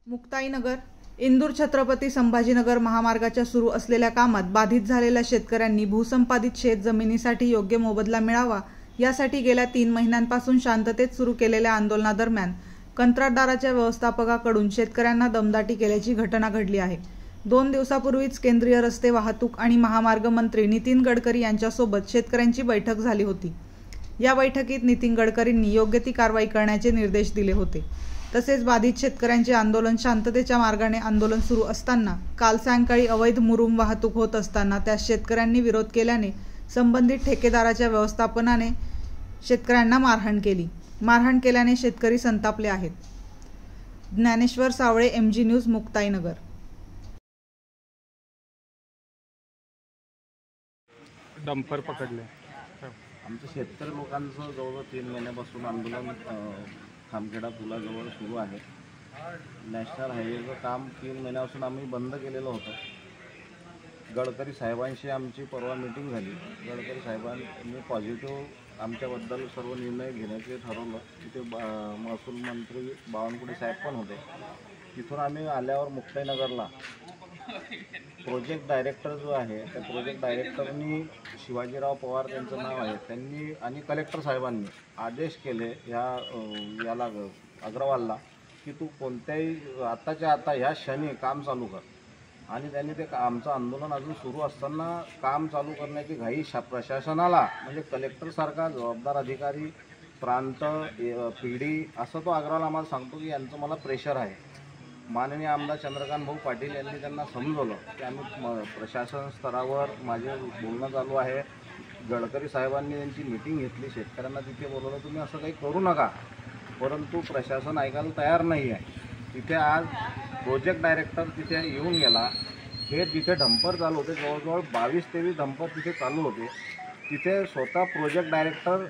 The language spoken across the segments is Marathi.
मुक्ताईनगर इंदूर छत्रपती संभाजीनगर महामार्गाच्या सुरू असलेल्या कामात बाधित झालेल्या शेतकऱ्यांनी भूसंपादित शेत जमिनीसाठी योग्य मोबदला मिळावा यासाठी गेल्या 3 महिन्यांपासून शांततेत सुरू केलेल्या आंदोलनादरम्यान कंत्राटदाराच्या व्यवस्थापकाकडून शेतकऱ्यांना दमदाटी केल्याची घटना घडली आहे। 2 दिवसापूर्वीच केंद्रीय रस्ते वाहतूक आणि महामार्ग मंत्री नितीन गडकरी यांच्यासोबत शेतकऱ्यांची बैठक झाली होती। या बैठकीत नितीन गडकरींनी योग्य ती कारवाई करण्याचे निर्देश दिले होते। तसेच बाधित शेतकऱ्यांचे आंदोलन शांततेच्या मार्गाने आंदोलन सुरू असताना काल सायंकाळी अवैध मुरुम वाहतूक होत असताना त्या शेतकऱ्यांनी विरोध केल्याने संबंधित ठेकेदाराच्या व्यवस्थापनाने शेतकऱ्यांना मारहाण केली। मारहाण केल्याने शेतकरी संतापले आहेत। ज्ञानेश्वर सावळे, MG न्यूज, मुक्ताईनगर। डंपर पकडले। आमच्या शेतकरी लोकांचं जवळजवळ 3 महिन्यापासून आंदोलन खामखेडा पुलाजवळ सुरू आहे। नॅशनल हायवेचं काम 3 महिन्यापासून आम्ही बंद केलेलं होतं। गडकरी साहेबांशी आमची परवा मीटिंग झाली। गडकरी साहेबांनी पॉझिटिव्ह आमच्याबद्दल सर्व निर्णय घेण्याचे ठरवलं। तिथे महसूल मंत्री बावनकुळे साहेब पण होते। तिथून आम्ही आल्यावर मुक्ताईनगरला प्रोजेक्ट डायरेक्टर जो आहे त्या प्रोजेक्ट डायरेक्टरनी शिवाजीराव पवार त्यांचं नाव आहे, त्यांनी आणि कलेक्टर साहेबांनी आदेश केले याला अग्रवालला की तू कोणत्याही आताच्या आता ह्या क्षणी काम चालू कर। आणि त्यांनी ते आमचं आंदोलन अजून सुरू असताना काम चालू करण्याची घाई प्रशासनाला म्हणजे कलेक्टरसारखा जबाबदार अधिकारी, प्रांत, PD असं तो अग्रवाल आम्हाला सांगतो की यांचं मला प्रेशर आहे। माननीय आमदार चंद्रकांत भाऊ पाटील यांनी त्यांना समजवलं की आम्ही प्रशासन स्तरावर माझे बोलणं चालू आहे। गडकरी साहेबांनी त्यांची मीटिंग घेतली, शेतकऱ्यांना तिथे बोलवलं तुम्ही असं काही करू नका, परंतु प्रशासन ऐकायला तयार नाही आहे। तिथे आज प्रोजेक्ट डायरेक्टर तिथे येऊन गेला। हे तिथे डंपर चालू होते, जवळजवळ 22-23 डंपर तिथे चालू होते। तिथे स्वतः प्रोजेक्ट डायरेक्टर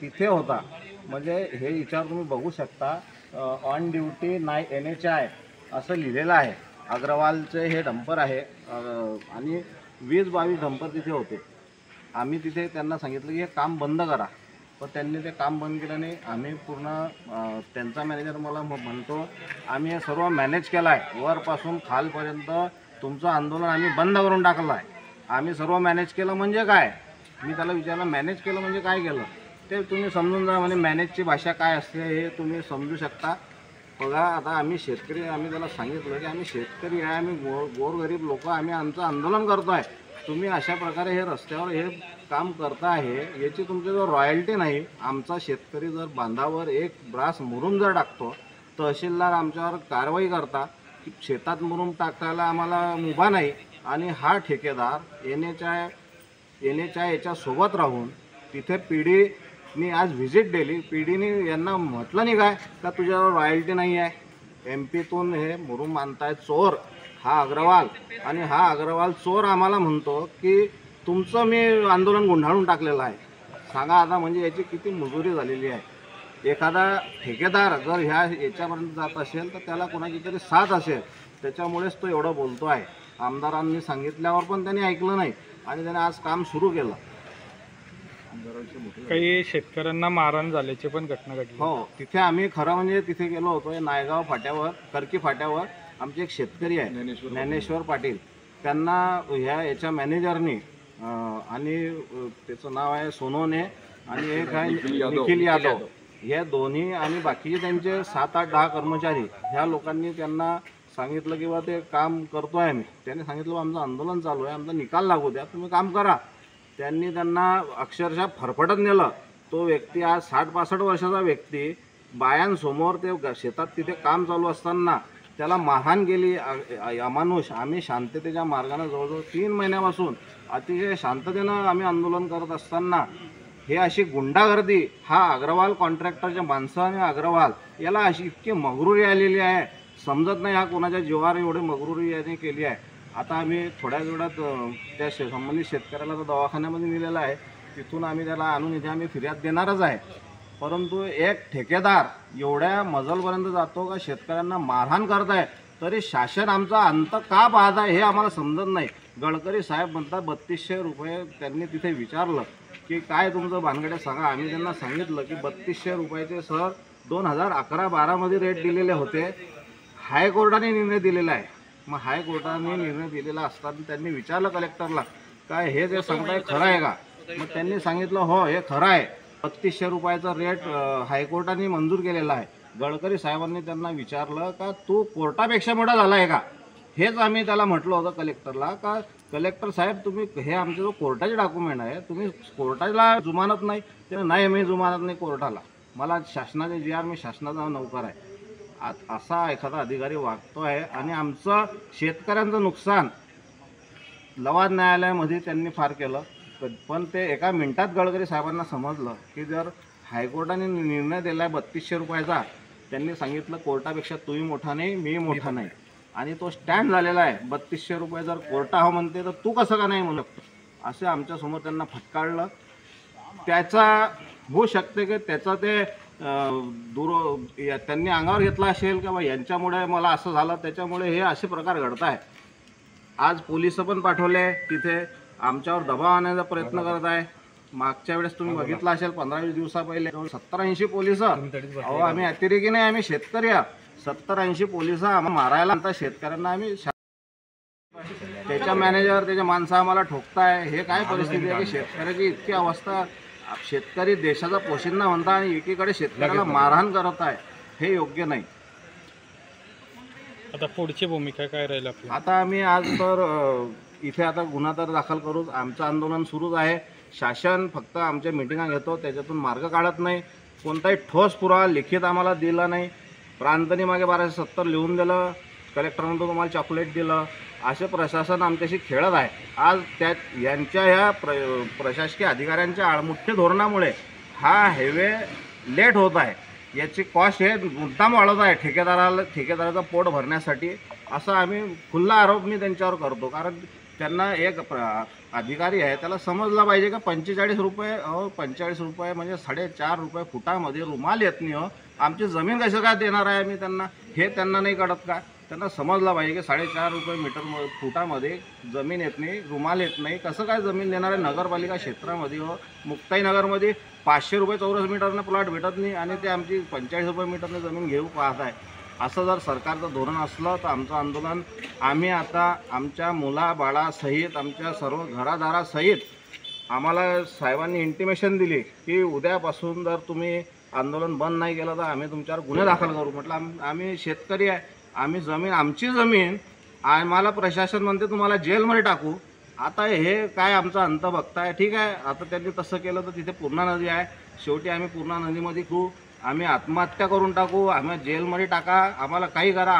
तिथे होता, म्हणजे हे विचार तुम्ही बघू शकता। ऑन ड्युटी NHI असं लिहिलेलं आहे। अग्रवालचे हे डंपर आहे आणि 20-22 डंपर तिथे होते। आम्ही तिथे त्यांना सांगितलं की हे काम बंद करा, पण त्यांनी ते काम बंद केलं नाही। आम्ही पूर्ण त्यांचा मॅनेजर मला म्हणतो आम्ही हे सर्व मॅनेज केलं आहे, वरपासून खालपर्यंत तुमचं आंदोलन आम्ही बंद करून टाकलं आहे। आम्ही सर्व मॅनेज केलं म्हणजे काय? मी त्याला विचारलं मॅनेज केलं म्हणजे काय केलं ते तुम्ही समजून जा, म्हणजे मॅनेजची भाषा काय असते हे तुम्ही समजू शकता। बघा आता आम्ही शेतकरी, आम्ही त्याला सांगितलं की आम्ही शेतकरी आहे, आम्ही गोरगरीब लोक, आम्ही आमचं आंदोलन करतो आहे। तुम्ही अशा प्रकारे हे रस्त्यावर हे काम करता आहे, याची तुमच्याजवळ रॉयल्टी नाही। आमचा शेतकरी जर बांधावर एक ब्रास मुरुम जर टाकतो, तहसीलदार आमच्यावर कारवाई करता की शेतात मुरुम टाकायला आम्हाला मुभा नाही, आणि हा ठेकेदार NHI याच्यासोबत राहून तिथे PDनी आज व्हिजिट दिली। PDनी यांना म्हटलं नाही काय का तुझ्यावर रॉयल्टी नाही आहे। MP तून हे मुरुम आणतायत चोर हा अग्रवाल, आणि हा अग्रवाल चोर आम्हाला म्हणतो की तुमचं मी आंदोलन गुंडाळून टाकलेलं आहे। सांगा आता, म्हणजे याची किती मजुरी झालेली आहे। एखादा ठेकेदार जर याच्यापर्यंत जात असेल तर त्याला कोणाची तरी साथ असेल, त्याच्यामुळेच तो एवढं बोलतो आहे। आमदारांनी सांगितल्यावर पण त्यांनी ऐकलं नाही आणि त्याने आज काम सुरू केलं। काही शेतकऱ्यांना मारहाण झाल्याची पण घटना घडली। हो, तिथे आम्ही खरं म्हणजे तिथे गेलो होतो। नायगाव फाट्यावर, करकी फाट्यावर आमचे एक शेतकरी आहे ज्ञानेश्वर पाटील, त्यांना याच्या मॅनेजरनी आणि त्याचं नाव आहे सोनोने आणि एक आहे निखिल यादव, हे दोन्ही आणि बाकीचे त्यांचे 7-8-10 कर्मचारी, ह्या लोकांनी त्यांना सांगितलं की बा ते काम करतो आहे मी। त्यांनी सांगितलं आमचं आंदोलन चालू आहे, आमचा निकाल लागू द्या, तुम्ही काम करा। त्यांनी त्यांना अक्षरशः फरफटत नेलं। तो व्यक्ती आज 60-65 वर्षाचा व्यक्ती बायांसमोर ते शेतात तिथे काम चालू असताना त्याला मारहाण केली, अमानुष। आम्ही शांततेच्या मार्गाने जवळजवळ 3 महिन्यापासून अतिशय शांततेनं आम्ही आंदोलन करत असताना हे अशी गुंडागर्दी, हा अग्रवाल कॉन्ट्रॅक्टरच्या माणसं आणि अग्रवाल याला अशी इतकी मगरुरी आलेली आहे, समजत नाही हा कोणाच्या जीवावर एवढी मगरुरी याने केली आहे। आता आम्ही थोड्याच वेळात त्या संबंधित शेतकऱ्याला तर दवाखान्यामध्ये नेलेलं आहे, तिथून आम्ही त्याला आणून इथे आम्ही फिर्याद देणारच आहे। परंतु एक ठेकेदार एवढ्या मजलपर्यंत जातो का शेतकऱ्यांना मारहाण करत आहे, तरी शासन आमचा अंत का पाहत आहे हे आम्हाला समजत नाही। गडकरी साहेब म्हणतात 3200 रुपये, त्यांनी तिथे विचारलं की काय तुमचं भानगडे सांगा। आम्ही त्यांना सांगितलं की 3200 रुपयाचे सर 2011-12 मध्ये रेट दिलेले होते। हायकोर्टाने निर्णय दिलेला आहे. मग हायकोर्टाने निर्णय दिलेला असताना त्यांनी विचारलं कलेक्टरला काय हे जे सांगताय खरं आहे का. मग त्यांनी सांगितलं हो हे खरं आहे. 3200 रुपयाचा रेट हायकोर्टाने मंजूर केलेला आहे. गडकरी साहेबांनी त्यांना विचारलं का तू कोर्टापेक्षा मोठा झाला आहे का. हेच आम्ही त्याला म्हटलं होतं कलेक्टरला का कलेक्टर साहेब तुम्ही हे आमचे जो कोर्टाचे डॉक्युमेंट आहे तुम्ही कोर्टाला जुमानत नाही. ते नाही मी जुमानत नाही कोर्टाला. मला शासनाचे जी आर मी शासनाचा नौकर आहे. असा एखादा अधिकारी वागतो आहे आणि आमचं शेतकऱ्यांचं नुकसान लवाद न्यायालयामध्ये त्यांनी फार केलं. पण ते एका मिनिटात गडकरी साहेबांना समजलं की जर हायकोर्टाने निर्णय दिला आहे 3200 रुपयाचा. त्यांनी सांगितलं कोर्टापेक्षा तुम्ही मोठा नाही मी मोठा नाही आणि तो स्टँड झालेला आहे. 3200 रुपये जर कोर्टा हो म्हणते तर तू कसं का नाही म्हणू शकतो असे आमच्यासमोर त्यांना फटकाळलं. त्याचा होऊ शकते की त्याचा ते त्यांनी अंगावर घेतला असेल की बा यांच्यामुळे मला असं झालं त्याच्यामुळे हे असे प्रकार घडत आहे. आज पोलिस पण पाठवले तिथे आमच्यावर दबाव आणण्याचा प्रयत्न करत आहे. मागच्या वेळेस तुम्ही बघितलं असेल 15-20 दिवसा पहिले 70-80 पोलिस. अहो आम्ही अतिरेकी नाही आम्ही शेतकरी आहे. 70-80 पोलिस आम्हाला मारायला आणतात शेतकऱ्यांना. आम्ही त्याच्या मॅनेजर त्याच्या माणसं आम्हाला ठोकताय. हे काय परिस्थिती आहे की शेतकऱ्याची इतकी अवस्था. शेतकरी देशाचा पोशिंदा म्हणता आणि एकीकडे शेतकऱ्याला मारहाण करत आहे. हे योग्य नाही. आता पुढची भूमिका काय राहील आपली. आता आम्ही आज तर इथे आता गुन्हा तर दाखल करू. आमचं आंदोलन सुरूच आहे. शासन फक्त आमच्या मिटिंगा घेतो त्याच्यातून मार्ग काढत नाही. कोणताही ठोस पुरावा लिखित आम्हाला दिला नाही. प्रांतनी मागे 1270 लिहून दिलं. कलेक्टरनं तुम्हाला चॉकलेट दिलं. असे प्रशासन आमच्याशी खेळत आहे. आज यांच्या ह्या प्रशासकीय अधिकाऱ्यांच्या आळमुठ्य धोरणामुळे हा हायवे लेट होत आहे. याची कॉस्ट हे मुद्दाम वाढवत आहे ठेकेदाराचं पोट भरण्यासाठी. असा आम्ही खुल्ला आरोप मी त्यांच्यावर करतो. कारण त्यांना एक अधिकारी आहे त्याला समजलं पाहिजे का 45 रुपये म्हणजे 4.5 रुपये फुटामध्ये रुमाल येत नाही. आमची जमीन कसं काय देणार आहे आम्ही त्यांना हे त्यांना नाही कळत का. त्यांना समजलं पाहिजे की 4.5 रुपये फुटामध्ये जमीन येत नाही रुमाल येत नाही. कसं काय जमीन देणार आहे. नगरपालिका क्षेत्रामध्ये मुक्ताईनगरमध्ये 500 रुपये चौरस मीटरनं प्लॉट भेटत नाही आणि ते आमची 45 रुपये मीटरनं जमीन घेऊ पाहत आहे. असं जर सरकारचं धोरण असलं तर आमचं आंदोलन आम्ही आता आमच्या मुलाबाळासहित आमच्या सर्व घरादारासहित आम्हाला साहेबांनी इंटिमेशन दिली की उद्यापासून जर तुम्ही आंदोलन बंद नाही केलं तर आम्ही तुमच्यावर गुन्हे दाखल करू. म्हटलं आम्ही शेतकरी आहे. आमची जमीन आम्हाला प्रशासन म्हणते तुम्हाला जेलमध्ये टाकू. आता हे काय आमचा अंत बघताय. ठीक आहे आता त्यांनी तसं केलं तर तिथे पूर्णा नदी आहे. शेवटी आम्ही पूर्णा नदीमध्ये आम्ही आत्महत्या करून टाकू. आम्ही जेलमध्ये टाका आम्हाला काही करा.